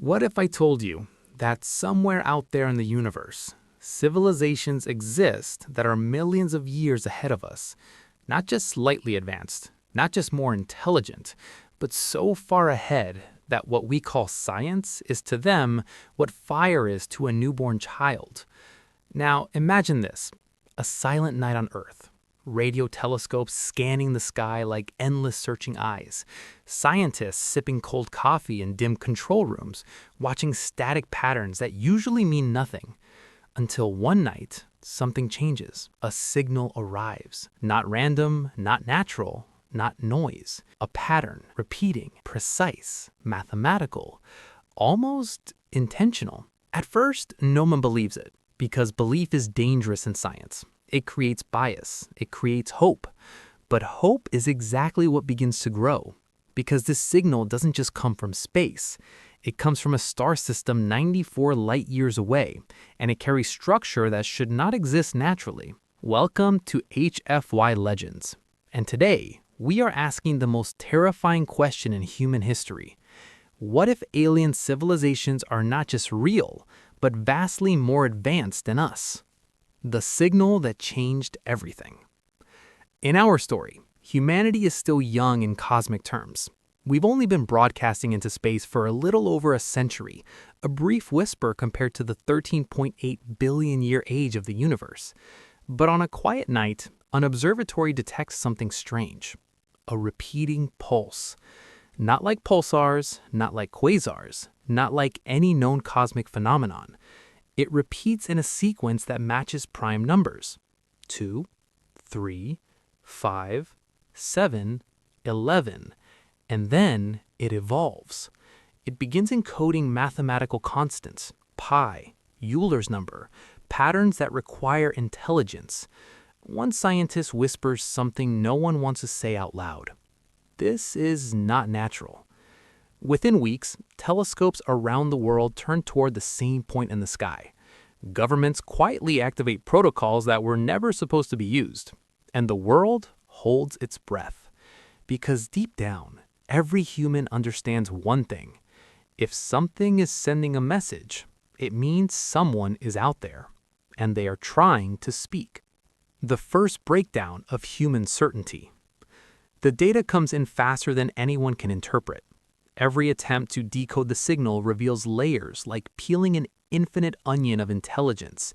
What if I told you that somewhere out there in the universe, civilizations exist that are millions of years ahead of us, not just slightly advanced, not just more intelligent, but so far ahead that what we call science is to them what fire is to a newborn child. Now, imagine this, a silent night on Earth. Radio telescopes scanning the sky like endless searching eyes. Scientists sipping cold coffee in dim control rooms, watching static patterns that usually mean nothing. Until one night, something changes. A signal arrives. Not random, not natural, not noise. A pattern, repeating, precise, mathematical, almost intentional. At first, no one believes it, because belief is dangerous in science. It creates bias. It creates hope. But hope is exactly what begins to grow, because this signal doesn't just come from space. It comes from a star system 94 light years away, and it carries structure that should not exist naturally. Welcome to HFY Legends. And today, we are asking the most terrifying question in human history. What if alien civilizations are not just real, but vastly more advanced than us? The signal that changed everything. In our story, humanity is still young in cosmic terms. We've only been broadcasting into space for a little over a century, a brief whisper compared to the 13.8 billion year age of the universe. But on a quiet night, an observatory detects something strange. A repeating pulse. Not like pulsars, not like quasars, not like any known cosmic phenomenon. It repeats in a sequence that matches prime numbers. 2, 3, 5, 7, 11. And then it evolves. It begins encoding mathematical constants, pi, Euler's number, patterns that require intelligence. One scientist whispers something no one wants to say out loud. This is not natural. Within weeks, telescopes around the world turn toward the same point in the sky. Governments quietly activate protocols that were never supposed to be used. And the world holds its breath. Because deep down, every human understands one thing. If something is sending a message, it means someone is out there, and they are trying to speak. The first breakdown of human certainty. The data comes in faster than anyone can interpret. Every attempt to decode the signal reveals layers like peeling an infinite onion of intelligence.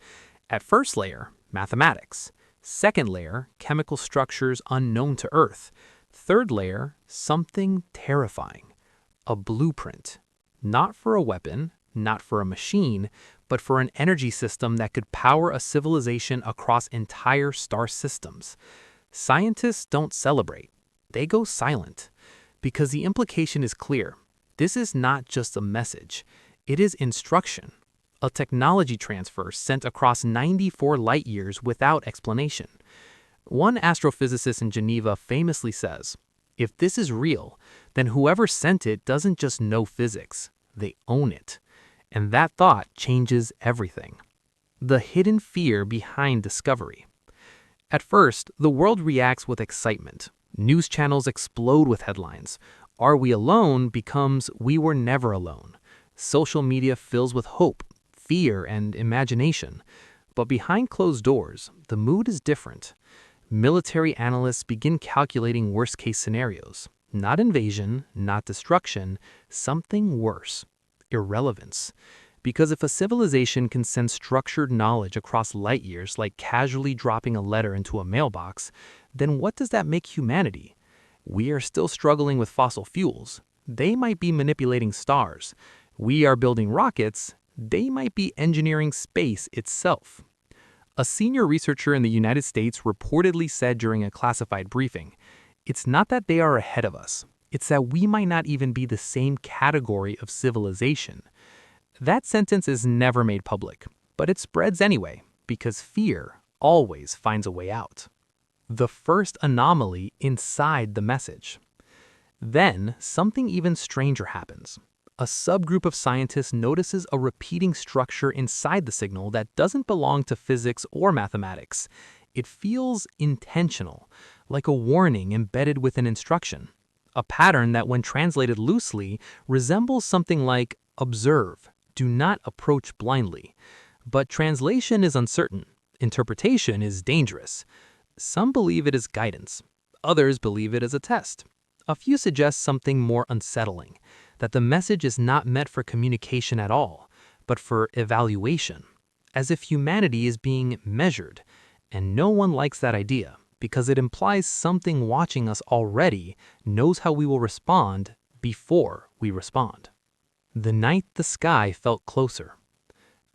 At first layer, mathematics. Second layer, chemical structures unknown to Earth. Third layer, something terrifying. A blueprint. Not for a weapon, not for a machine, but for an energy system that could power a civilization across entire star systems. Scientists don't celebrate. They go silent. Because the implication is clear. This is not just a message. It is instruction. A technology transfer sent across 94 light years without explanation. One astrophysicist in Geneva famously says, "If this is real, then whoever sent it doesn't just know physics, they own it." And that thought changes everything. The hidden fear behind discovery. At first, the world reacts with excitement. News channels explode with headlines. "Are we alone?" becomes "We were never alone." Social media fills with hope, fear, and imagination. But behind closed doors, the mood is different. Military analysts begin calculating worst-case scenarios. Not invasion, not destruction, something worse. Irrelevance. Because if a civilization can send structured knowledge across light years like casually dropping a letter into a mailbox, then what does that make humanity? We are still struggling with fossil fuels. They might be manipulating stars. We are building rockets. They might be engineering space itself. A senior researcher in the United States reportedly said during a classified briefing, "It's not that they are ahead of us. It's that we might not even be the same category of civilization." That sentence is never made public, but it spreads anyway, because fear always finds a way out. The first anomaly inside the message. Then, something even stranger happens. A subgroup of scientists notices a repeating structure inside the signal that doesn't belong to physics or mathematics. It feels intentional, like a warning embedded with an instruction. A pattern that, when translated loosely, resembles something like Observe. Do not approach blindly. But translation is uncertain. Interpretation is dangerous. Some believe it is guidance. Others believe it is a test. A few suggest something more unsettling, that the message is not meant for communication at all, but for evaluation, as if humanity is being measured. And no one likes that idea, because it implies something watching us already knows how we will respond before we respond. The night the sky felt closer.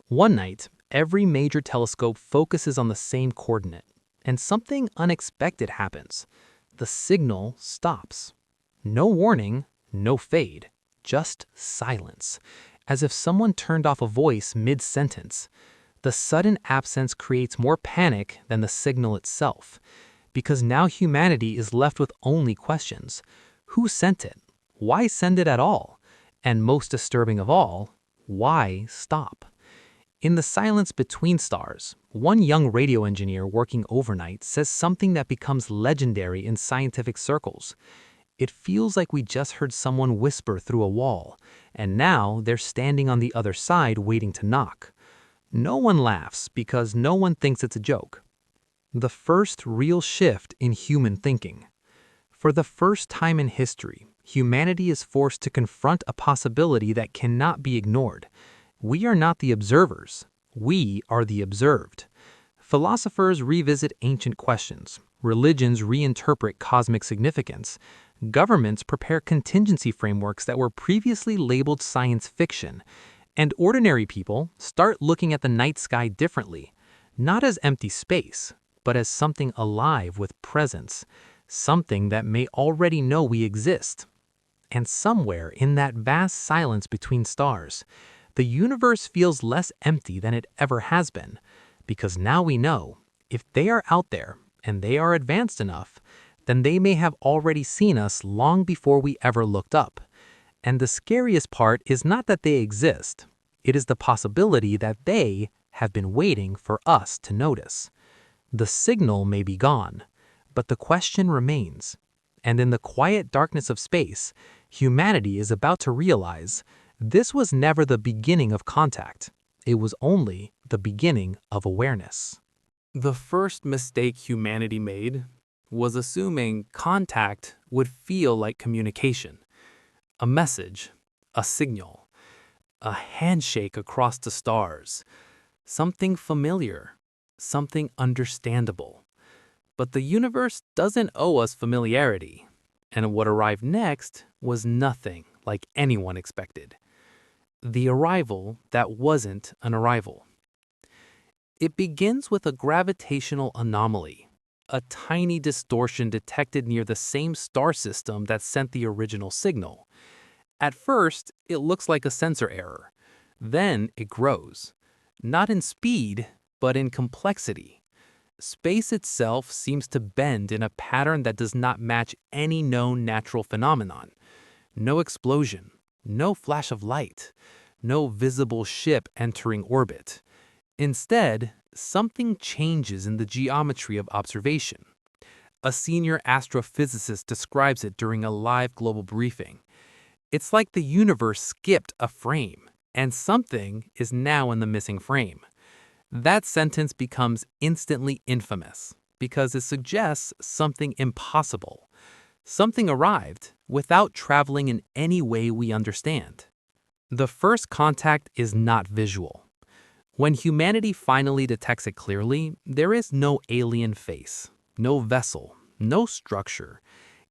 One night, every major telescope focuses on the same coordinate, and something unexpected happens. The signal stops. No warning, no fade, just silence, as if someone turned off a voice mid-sentence. The sudden absence creates more panic than the signal itself, because now humanity is left with only questions. Who sent it? Why send it at all? And most disturbing of all, why stop? In the silence between stars, one young radio engineer working overnight says something that becomes legendary in scientific circles. It feels like we just heard someone whisper through a wall, and now they're standing on the other side waiting to knock. No one laughs because no one thinks it's a joke. The first real shift in human thinking. For the first time in history, humanity is forced to confront a possibility that cannot be ignored. We are not the observers. We are the observed. Philosophers revisit ancient questions. Religions reinterpret cosmic significance. Governments prepare contingency frameworks that were previously labeled science fiction. And ordinary people start looking at the night sky differently, not as empty space, but as something alive with presence, something that may already know we exist. And somewhere in that vast silence between stars, the universe feels less empty than it ever has been, because now we know, if they are out there and they are advanced enough, then they may have already seen us long before we ever looked up. And the scariest part is not that they exist. It is the possibility that they have been waiting for us to notice. The signal may be gone, but the question remains. And in the quiet darkness of space, humanity is about to realize this was never the beginning of contact. It was only the beginning of awareness. The first mistake humanity made was assuming contact would feel like communication. A message, a signal, a handshake across the stars, something familiar, something understandable. But the universe doesn't owe us familiarity, and what arrived next was nothing like anyone expected. The arrival that wasn't an arrival. It begins with a gravitational anomaly, a tiny distortion detected near the same star system that sent the original signal. At first, it looks like a sensor error. Then it grows, not in speed, but in complexity. Space itself seems to bend in a pattern that does not match any known natural phenomenon. No explosion, no flash of light, no visible ship entering orbit. Instead, something changes in the geometry of observation. A senior astrophysicist describes it during a live global briefing. It's like the universe skipped a frame, and something is now in the missing frame. That sentence becomes instantly infamous because it suggests something impossible. Something arrived without traveling in any way we understand. The first contact is not visual. When humanity finally detects it clearly, there is no alien face, no vessel, no structure.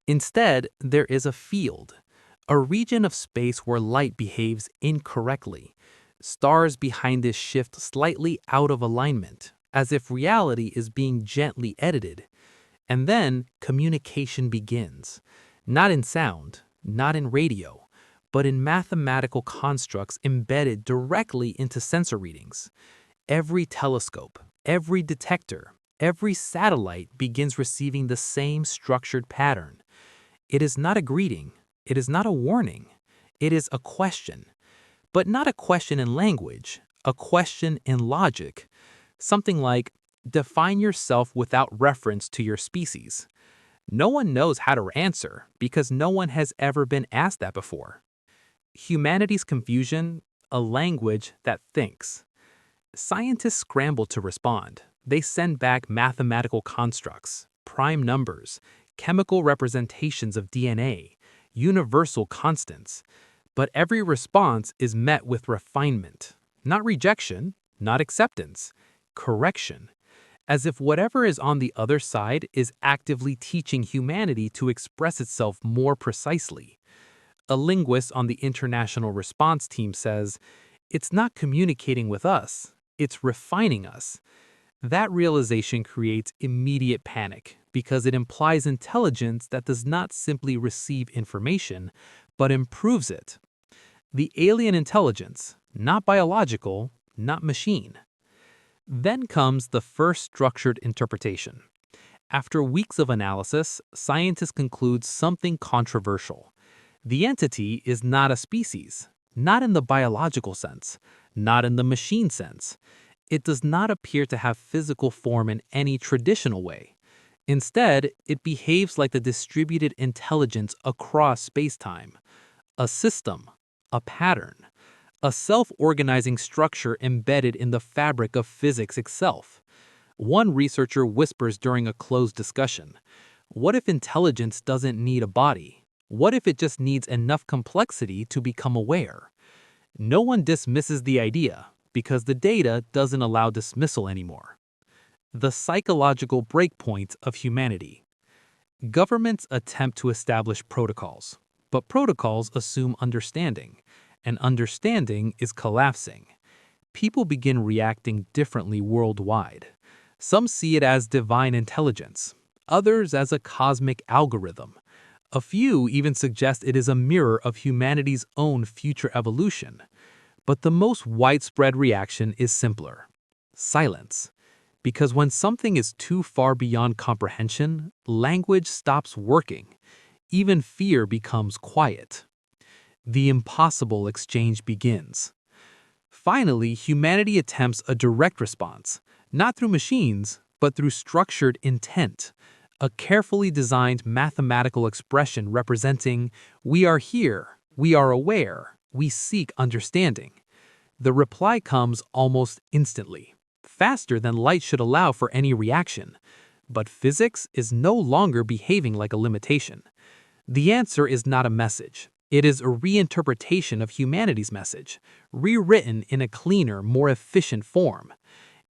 Instead, there is a field, a region of space where light behaves incorrectly. Stars behind this shift slightly out of alignment, as if reality is being gently edited. And then communication begins, not in sound, not in radio, but in mathematical constructs embedded directly into sensor readings. Every telescope, every detector, every satellite begins receiving the same structured pattern. It is not a greeting, it is not a warning, it is a question. But not a question in language, a question in logic. Something like, define yourself without reference to your species. No one knows how to answer because no one has ever been asked that before. Humanity's confusion, a language that thinks. Scientists scramble to respond. They send back mathematical constructs, prime numbers, chemical representations of DNA, universal constants. But every response is met with refinement, not rejection, not acceptance, correction, as if whatever is on the other side is actively teaching humanity to express itself more precisely. A linguist on the International Response Team says, "It's not communicating with us, it's refining us." That realization creates immediate panic because it implies intelligence that does not simply receive information, but improves it. The alien intelligence, not biological, not machine. Then comes the first structured interpretation. After weeks of analysis, scientists conclude something controversial. The entity is not a species, not in the biological sense, not in the machine sense. It does not appear to have physical form in any traditional way. Instead, it behaves like the distributed intelligence across spacetime, a system, a pattern, a self-organizing structure embedded in the fabric of physics itself. One researcher whispers during a closed discussion, "What if intelligence doesn't need a body? What if it just needs enough complexity to become aware?" No one dismisses the idea because the data doesn't allow dismissal anymore. The psychological breakpoint of humanity. Governments attempt to establish protocols, but protocols assume understanding, and understanding is collapsing. People begin reacting differently worldwide. Some see it as divine intelligence, others as a cosmic algorithm. A few even suggest it is a mirror of humanity's own future evolution. But the most widespread reaction is simpler: silence. Because when something is too far beyond comprehension, language stops working. Even fear becomes quiet. The impossible exchange begins. Finally, humanity attempts a direct response, not through machines, but through structured intent, a carefully designed mathematical expression representing, "We are here, we are aware, we seek understanding." The reply comes almost instantly, faster than light should allow for any reaction. But physics is no longer behaving like a limitation. The answer is not a message. It is a reinterpretation of humanity's message, rewritten in a cleaner, more efficient form.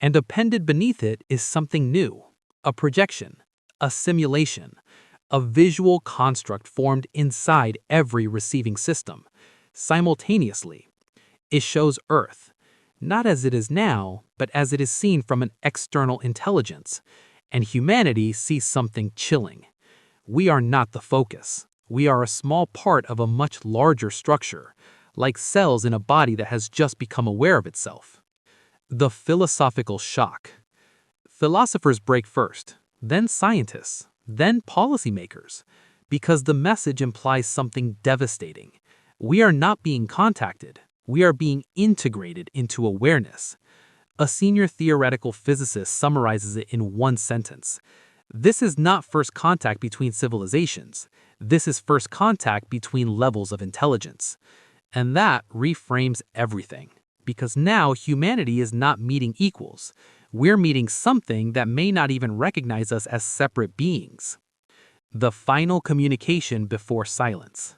And appended beneath it is something new: a projection, a simulation, a visual construct formed inside every receiving system, simultaneously. It shows Earth, not as it is now, but as it is seen from an external intelligence. And humanity sees something chilling. We are not the focus. We are a small part of a much larger structure, like cells in a body that has just become aware of itself. The philosophical shock. Philosophers break first, then scientists, then policymakers, because the message implies something devastating. We are not being contacted. We are being integrated into awareness. A senior theoretical physicist summarizes it in one sentence: "This is not first contact between civilizations. This is first contact between levels of intelligence." And that reframes everything, because now humanity is not meeting equals. We're meeting something that may not even recognize us as separate beings. The final communication before silence.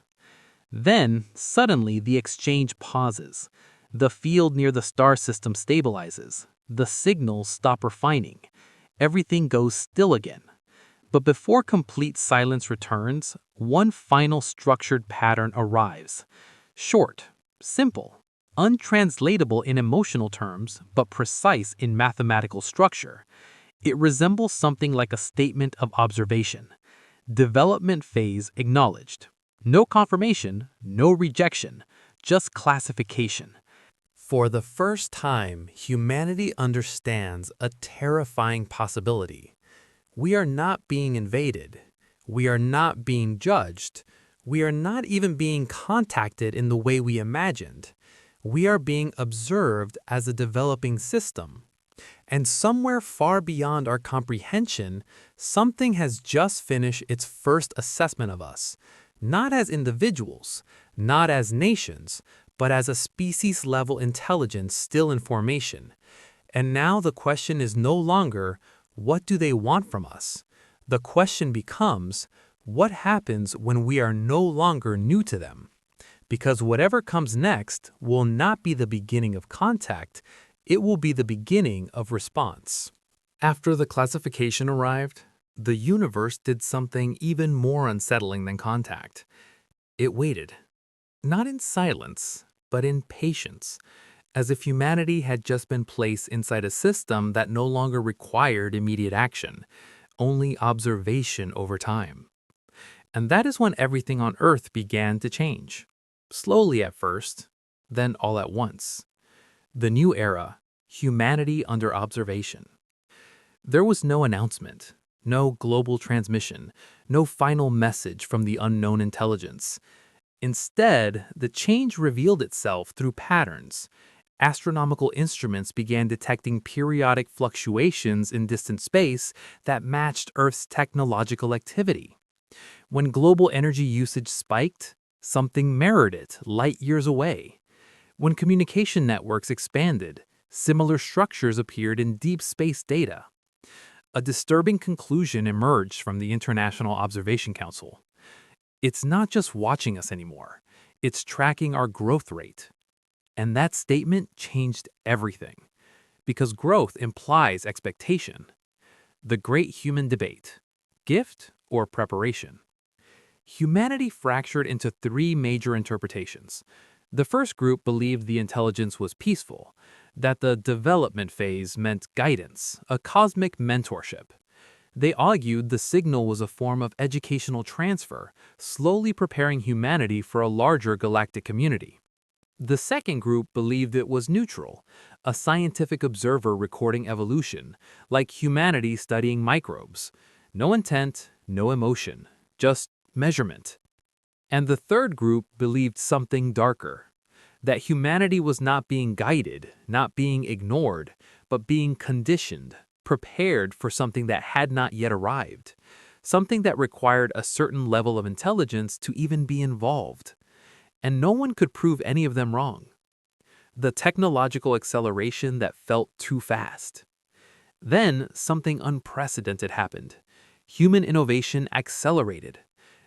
Then, suddenly, the exchange pauses. The field near the star system stabilizes. The signals stop refining. Everything goes still again. But before complete silence returns, one final structured pattern arrives. Short, simple, untranslatable in emotional terms, but precise in mathematical structure. It resembles something like a statement of observation. Development phase acknowledged. No confirmation, no rejection, just classification. For the first time, humanity understands a terrifying possibility. We are not being invaded. We are not being judged. We are not even being contacted in the way we imagined. We are being observed as a developing system. And somewhere far beyond our comprehension, something has just finished its first assessment of us. not as individuals, not as nations, but as a species-level intelligence still in formation. And now the question is no longer, what do they want from us? The question becomes, what happens when we are no longer new to them? Because whatever comes next will not be the beginning of contact, it will be the beginning of response. After the classification arrived, the universe did something even more unsettling than contact. It waited, not in silence, but in patience, as if humanity had just been placed inside a system that no longer required immediate action, only observation over time. And that is when everything on Earth began to change. Slowly at first, then all at once. The new era, humanity under observation. There was no announcement, no global transmission, no final message from the unknown intelligence. Instead, the change revealed itself through patterns. Astronomical instruments began detecting periodic fluctuations in distant space that matched Earth's technological activity. When global energy usage spiked, something mirrored it light years away. When communication networks expanded, similar structures appeared in deep space data. A disturbing conclusion emerged from the International Observation Council. It's not just watching us anymore, it's tracking our growth rate. And that statement changed everything, because growth implies expectation. The great human debate: gift or preparation? Humanity fractured into three major interpretations. The first group believed the intelligence was peaceful, that the development phase meant guidance, a cosmic mentorship. They argued the signal was a form of educational transfer, slowly preparing humanity for a larger galactic community. The second group believed it was neutral, a scientific observer recording evolution, like humanity studying microbes. No intent, no emotion, just measurement. And the third group believed something darker, that humanity was not being guided, not being ignored, but being conditioned, prepared for something that had not yet arrived, something that required a certain level of intelligence to even be involved. And no one could prove any of them wrong. The technological acceleration that felt too fast. Then something unprecedented happened. Human innovation accelerated,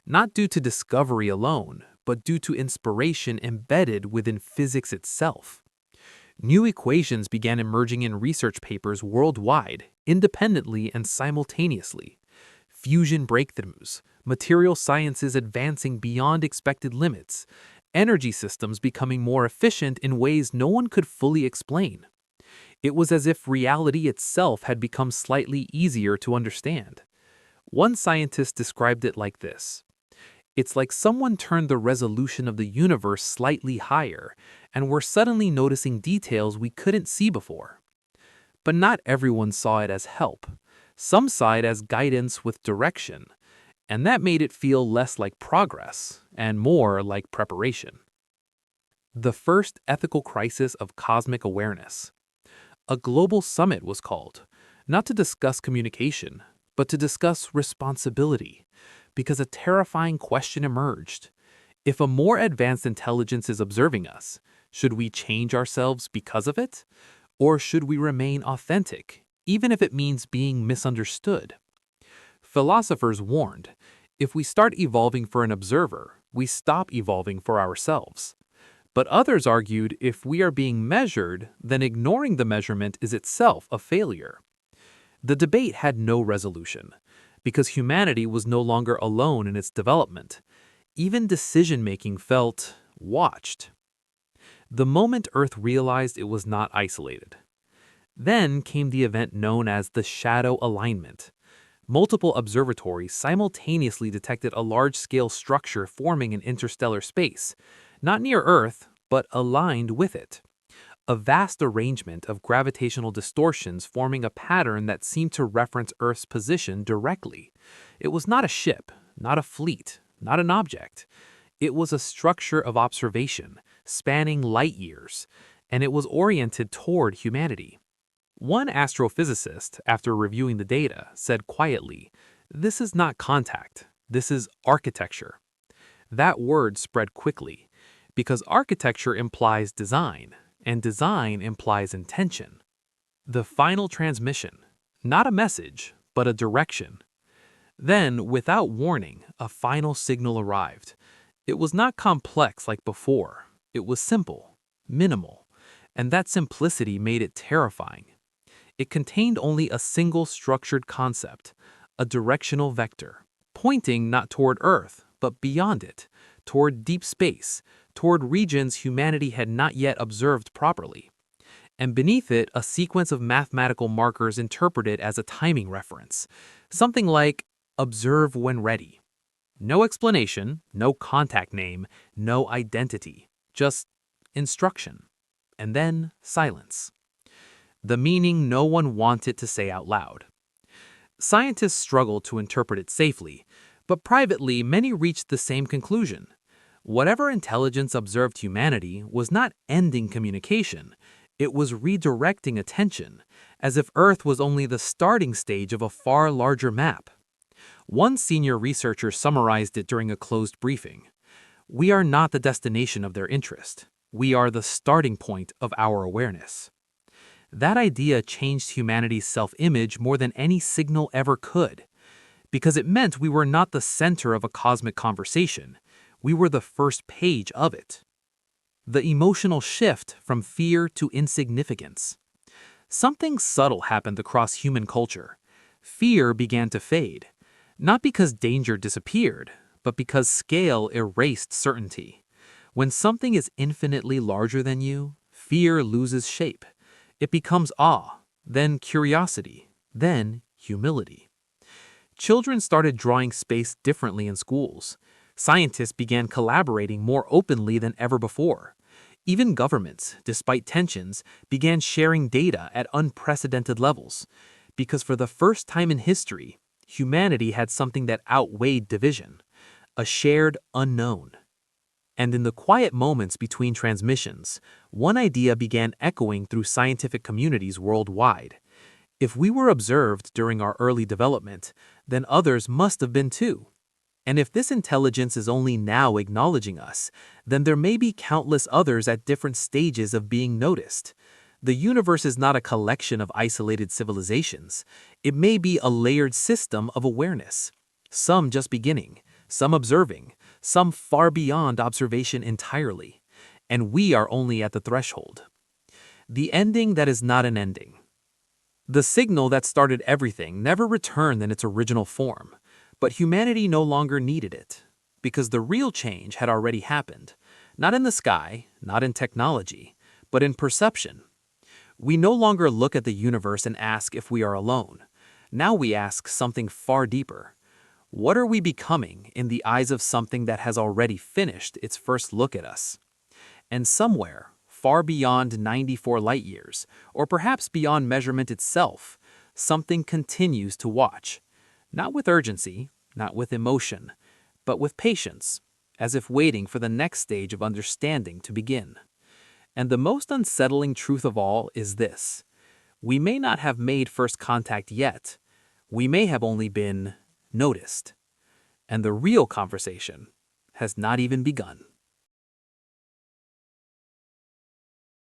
not due to discovery alone, but due to inspiration embedded within physics itself. New equations began emerging in research papers worldwide, independently and simultaneously. Fusion breakthroughs, material sciences advancing beyond expected limits, energy systems becoming more efficient in ways no one could fully explain. It was as if reality itself had become slightly easier to understand. One scientist described it like this: it's like someone turned the resolution of the universe slightly higher, and we're suddenly noticing details we couldn't see before. But not everyone saw it as help. Some saw it as guidance with direction, and that made it feel less like progress and more like preparation. The first ethical crisis of cosmic awareness. A global summit was called, not to discuss communication, but to discuss responsibility, because a terrifying question emerged. If a more advanced intelligence is observing us, should we change ourselves because of it? Or should we remain authentic, even if it means being misunderstood? Philosophers warned, if we start evolving for an observer, we stop evolving for ourselves. But others argued if we are being measured, then ignoring the measurement is itself a failure. The debate had no resolution, because humanity was no longer alone in its development. Even decision-making felt watched. The moment Earth realized it was not isolated. Then came the event known as the shadow alignment. Multiple observatories simultaneously detected a large-scale structure forming in interstellar space, not near Earth, but aligned with it. A vast arrangement of gravitational distortions forming a pattern that seemed to reference Earth's position directly. It was not a ship, not a fleet, not an object. It was a structure of observation, spanning light years, and it was oriented toward humanity. One astrophysicist, after reviewing the data, said quietly, "This is not contact, this is architecture." That word spread quickly, because architecture implies design, and design implies intention. The final transmission, not a message, but a direction. Then, without warning, a final signal arrived. It was not complex like before. It was simple, minimal, and that simplicity made it terrifying. It contained only a single structured concept, a directional vector, pointing not toward Earth, but beyond it, toward deep space, toward regions humanity had not yet observed properly. And beneath it, a sequence of mathematical markers interpreted as a timing reference, something like observe when ready. No explanation, no contact name, no identity, just instruction. And then silence. The meaning no one wanted to say out loud. Scientists struggled to interpret it safely, but privately many reached the same conclusion. Whatever intelligence observed humanity was not ending communication, it was redirecting attention, as if Earth was only the starting stage of a far larger map. One senior researcher summarized it during a closed briefing. We are not the destination of their interest. We are the starting point of our awareness. That idea changed humanity's self-image more than any signal ever could, because it meant we were not the center of a cosmic conversation. We were the first page of it. The emotional shift from fear to insignificance. Something subtle happened across human culture. Fear began to fade, not because danger disappeared, but because scale erased certainty. When something is infinitely larger than you, fear loses shape. It becomes awe, then curiosity, then humility. Children started drawing space differently in schools. Scientists began collaborating more openly than ever before. Even governments, despite tensions, began sharing data at unprecedented levels, because for the first time in history, humanity had something that outweighed division, a shared unknown. And in the quiet moments between transmissions, one idea began echoing through scientific communities worldwide. If we were observed during our early development, then others must have been too. And if this intelligence is only now acknowledging us, then there may be countless others at different stages of being noticed. The universe is not a collection of isolated civilizations. It may be a layered system of awareness. Some just beginning, some observing, some far beyond observation entirely. And we are only at the threshold. The ending that is not an ending. The signal that started everything never returned in its original form, but humanity no longer needed it, because the real change had already happened, not in the sky, not in technology, but in perception. We no longer look at the universe and ask if we are alone. Now we ask something far deeper. What are we becoming in the eyes of something that has already finished its first look at us? And somewhere, far beyond 94 light years, or perhaps beyond measurement itself, something continues to watch. Not with urgency, not with emotion, but with patience, as if waiting for the next stage of understanding to begin. And the most unsettling truth of all is this: we may not have made first contact yet. We may have only been noticed. And the real conversation has not even begun.